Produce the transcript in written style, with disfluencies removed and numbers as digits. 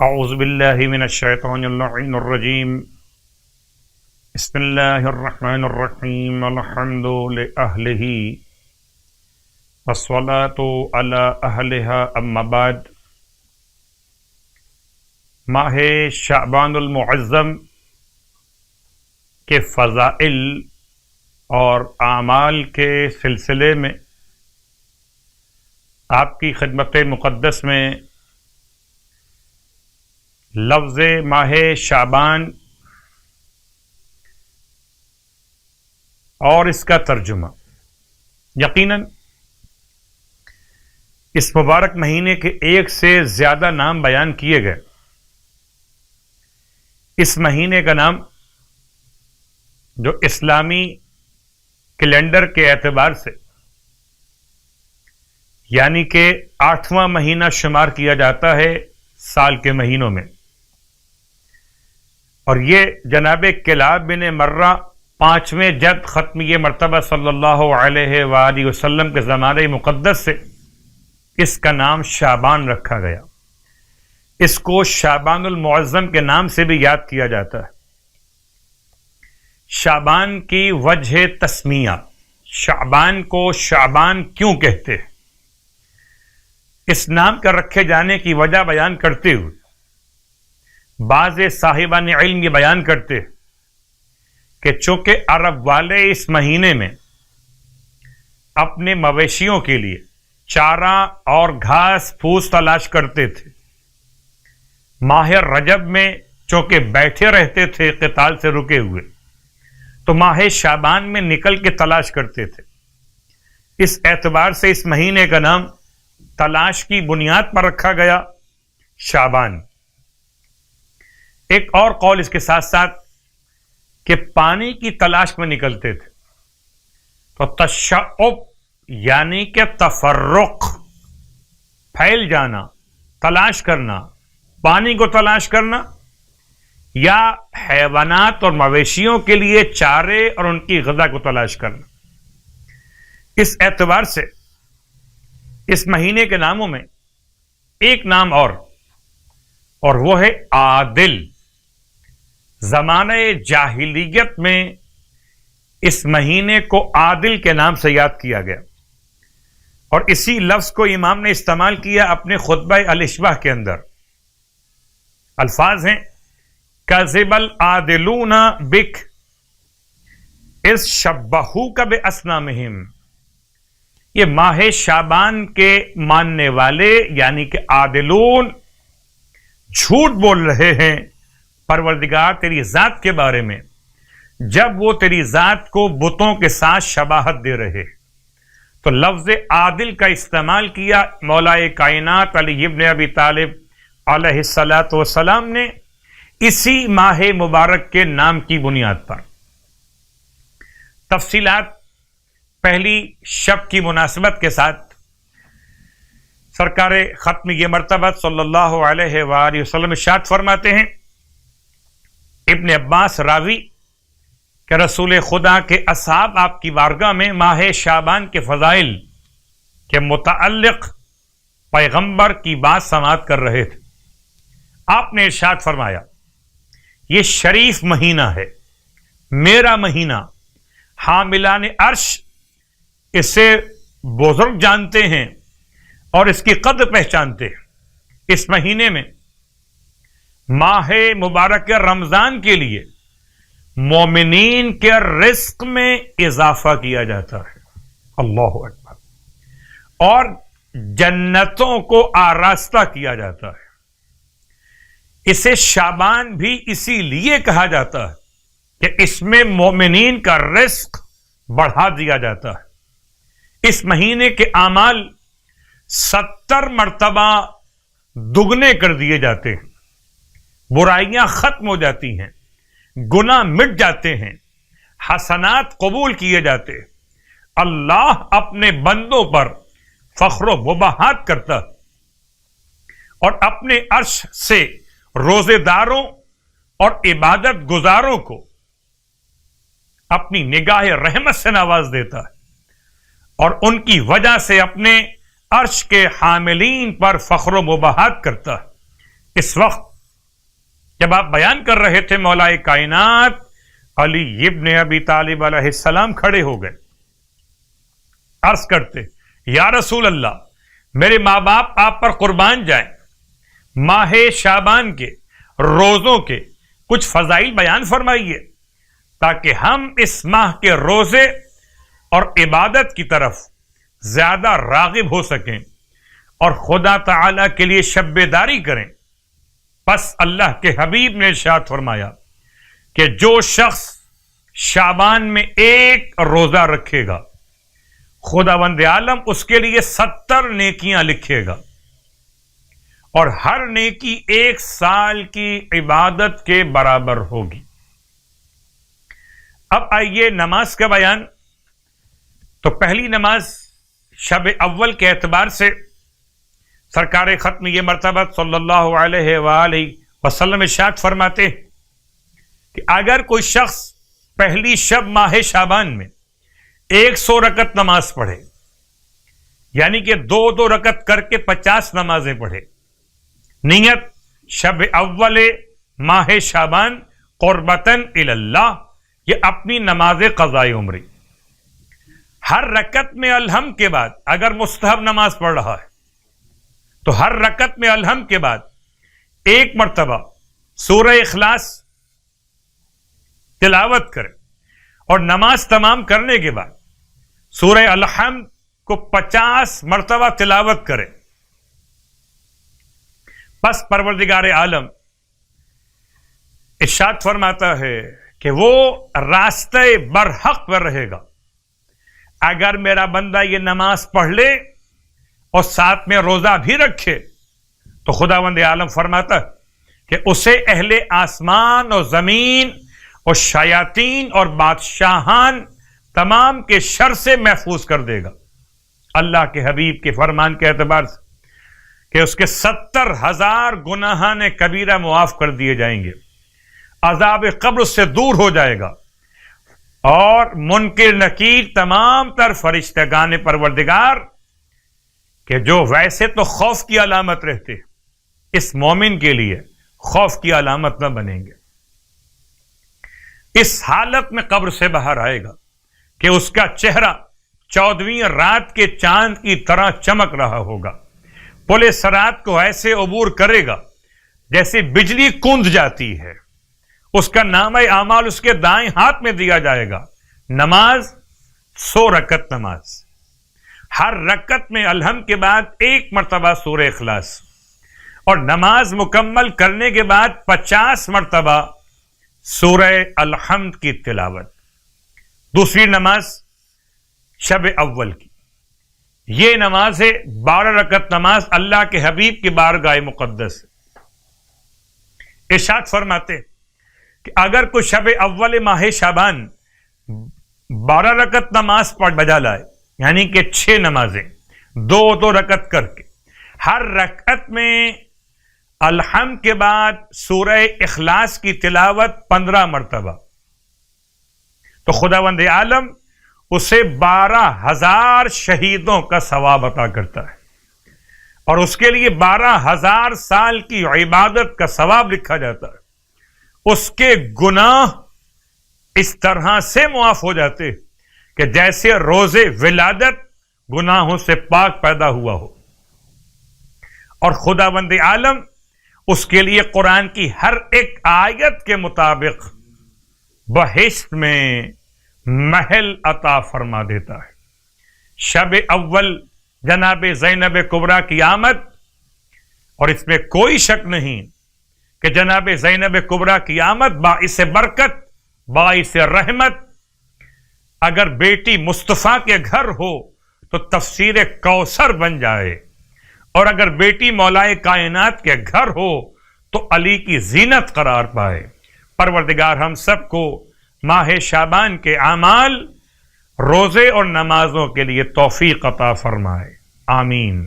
اعوذ باللہ من الشیطان اللعین الرجیم بسم اللہ الرحمن الرحیم الحمد لأہلہ والصلاة علی اہلہا اما بعد۔ ماہ شعبان المعظم کے فضائل اور اعمال کے سلسلے میں آپ کی خدمت مقدس میں لفظ ماہ شعبان اور اس کا ترجمہ، یقیناً اس مبارک مہینے کے ایک سے زیادہ نام بیان کیے گئے۔ اس مہینے کا نام جو اسلامی کیلنڈر کے اعتبار سے یعنی کہ 8واں مہینہ شمار کیا جاتا ہے سال کے مہینوں میں، اور یہ جناب کلاب بن مرہ 5ویں جد ختمیہ مرتبہ صلی اللہ علیہ وآلہ وسلم کے زمانہ مقدس سے اس کا نام شعبان رکھا گیا۔ اس کو شعبان المعظم کے نام سے بھی یاد کیا جاتا ہے۔ شعبان کی وجہ تسمیہ، شعبان کو شعبان کیوں کہتے ہیں، اس نام کا رکھے جانے کی وجہ بیان کرتے ہوئے بعض صاحبان علم یہ بیان کرتے ہیں کہ چونکہ عرب والے اس مہینے میں اپنے مویشیوں کے لیے چارہ اور گھاس پھوس تلاش کرتے تھے، ماہ رجب میں چونکہ بیٹھے رہتے تھے قتال سے رکے ہوئے، تو ماہ شعبان میں نکل کے تلاش کرتے تھے۔ اس اعتبار سے اس مہینے کا نام تلاش کی بنیاد پر رکھا گیا شعبان۔ ایک اور قول اس کے ساتھ ساتھ کہ پانی کی تلاش میں نکلتے تھے، تو تشعب یعنی کہ تفرق، پھیل جانا، تلاش کرنا، پانی کو تلاش کرنا، یا حیوانات اور مویشیوں کے لیے چارے اور ان کی غذا کو تلاش کرنا۔ اس اعتبار سے اس مہینے کے ناموں میں ایک نام اور وہ ہے عادل۔ زمانہ جاہلیت میں اس مہینے کو عادل کے نام سے یاد کیا گیا، اور اسی لفظ کو امام نے استعمال کیا اپنے خطبہ الاشباح کے اندر۔ الفاظ ہیں کذب العادلون بک اذ شبہوک باسنامہم۔ یہ ماہ شعبان کے ماننے والے یعنی کہ عادلون جھوٹ بول رہے ہیں پروردگار تیری ذات کے بارے میں، جب وہ تیری ذات کو بتوں کے ساتھ شباہت دے رہے۔ تو لفظ عادل کا استعمال کیا مولا کائنات علی ابن ابی طالب علیہ الصلاۃ والسلام نے اسی ماہ مبارک کے نام کی بنیاد پر۔ تفصیلات پہلی شب کی مناسبت کے ساتھ سرکار ختمیہ مرتبہ صلی اللہ علیہ وآلہ وسلم ارشاد فرماتے ہیں، ابن عباس راوی کہ رسول خدا کے اصحاب آپ کی بارگاہ میں ماہ شعبان کے فضائل کے متعلق پیغمبر کی بات سماعت کر رہے تھے۔ آپ نے ارشاد فرمایا، یہ شریف مہینہ ہے، میرا مہینہ، حاملان عرش اسے بزرگ جانتے ہیں اور اس کی قدر پہچانتے ہیں۔ اس مہینے میں ماہ مبارک رمضان کے لیے مومنین کے رزق میں اضافہ کیا جاتا ہے، اللہ اکبر، اور جنتوں کو آراستہ کیا جاتا ہے۔ اسے شعبان بھی اسی لیے کہا جاتا ہے کہ اس میں مومنین کا رزق بڑھا دیا جاتا ہے۔ اس مہینے کے اعمال 70 مرتبہ دگنے کر دیے جاتے ہیں، برائیاں ختم ہو جاتی ہیں، گناہ مٹ جاتے ہیں، حسنات قبول کیے جاتے ہیں۔ اللہ اپنے بندوں پر فخر و مباحات کرتا ہے اور اپنے عرش سے روزے داروں اور عبادت گزاروں کو اپنی نگاہ رحمت سے نواز دیتا ہے، اور ان کی وجہ سے اپنے عرش کے حاملین پر فخر و مباحات کرتا ہے۔ اس وقت جب آپ بیان کر رہے تھے مولا کائنات علی ابن ابی طالب علیہ السلام کھڑے ہو گئے، عرض کرتے یا رسول اللہ میرے ماں باپ آپ پر قربان جائیں، ماہ شعبان کے روزوں کے کچھ فضائل بیان فرمائیے تاکہ ہم اس ماہ کے روزے اور عبادت کی طرف زیادہ راغب ہو سکیں اور خدا تعالی کے لیے شب بیداری کریں۔ پس اللہ کے حبیب نے ارشاد فرمایا کہ جو شخص شعبان میں ایک روزہ رکھے گا خداوند عالم اس کے لیے 70 نیکیاں لکھے گا، اور ہر نیکی 1 سال کی عبادت کے برابر ہوگی۔ اب آئیے نماز کا بیان۔ تو پہلی نماز شب اول کے اعتبار سے سرکار ختم یہ مرتبہ صلی اللہ علیہ وآلہ وسلم ارشاد فرماتے کہ اگر کوئی شخص پہلی شب ماہ شعبان میں 100 رکعت نماز پڑھے، یعنی کہ 2 رکعت کر کے 50 نمازیں پڑھے، نیت شب اول ماہ شعبان قربتاً الی اللہ، یہ اپنی نماز قضاء عمری، ہر رکعت میں الحمد کے بعد اگر مستحب نماز پڑھ رہا ہے تو ہر رکعت میں الحمد کے بعد 1 مرتبہ سورہ اخلاص تلاوت کرے، اور نماز تمام کرنے کے بعد سورہ الحمد کو 50 مرتبہ تلاوت کرے۔ پس پروردگار عالم ارشاد فرماتا ہے کہ وہ راستہ برحق پر رہے گا۔ اگر میرا بندہ یہ نماز پڑھ لے اور ساتھ میں روزہ بھی رکھے تو خداوند عالم فرماتا ہے کہ اسے اہل آسمان اور زمین اور شیاطین اور بادشاہان تمام کے شر سے محفوظ کر دے گا۔ اللہ کے حبیب کے فرمان کے اعتبار سے کہ اس کے 70,000 گناہان کبیرہ معاف کر دیے جائیں گے، عذاب قبر سے دور ہو جائے گا، اور منکر نکیر تمام تر فرشتگان پروردگار کہ جو ویسے تو خوف کی علامت رہتے اس مومن کے لیے خوف کی علامت نہ بنیں گے۔ اس حالت میں قبر سے باہر آئے گا کہ اس کا چہرہ 14ویں رات کے چاند کی طرح چمک رہا ہوگا، پل صراط کو ایسے عبور کرے گا جیسے بجلی کوند جاتی ہے، اس کا نامہ اعمال اس کے دائیں ہاتھ میں دیا جائے گا۔ نماز 100 رکعت نماز، ہر رکعت میں الحمد کے بعد 1 مرتبہ سورہ اخلاص، اور نماز مکمل کرنے کے بعد 50 مرتبہ سورہ الحمد کی تلاوت۔ دوسری نماز شب اول کی، یہ نماز ہے 12 رکعت نماز، اللہ کے حبیب کی بارگاہ مقدس۔ ارشاد فرماتے کہ اگر کوئی شب اول ماہ شعبان 12 رکعت نماز پڑھ بجا لائے، یعنی کہ 6 نمازیں 2 رکعت کر کے، ہر رکعت میں الحمد کے بعد سورہ اخلاص کی تلاوت 15 مرتبہ، تو خداوند عالم اسے 12,000 شہیدوں کا ثواب عطا کرتا ہے، اور اس کے لیے 12,000 سال کی عبادت کا ثواب لکھا جاتا ہے۔ اس کے گناہ اس طرح سے معاف ہو جاتے کہ جیسے روز ولادت گناہوں سے پاک پیدا ہوا ہو، اور خداوند عالم اس کے لیے قرآن کی ہر ایک آیت کے مطابق بہشت میں محل عطا فرما دیتا ہے۔ شب اول جناب زینب کبریٰ کی آمد، اور اس میں کوئی شک نہیں کہ جناب زینب کبریٰ کی آمد باعث برکت، باعث رحمت۔ اگر بیٹی مصطفیٰ کے گھر ہو تو تفسیر کوثر بن جائے، اور اگر بیٹی مولائے کائنات کے گھر ہو تو علی کی زینت قرار پائے۔ پروردگار ہم سب کو ماہ شعبان کے اعمال، روزے اور نمازوں کے لیے توفیق عطا فرمائے، آمین۔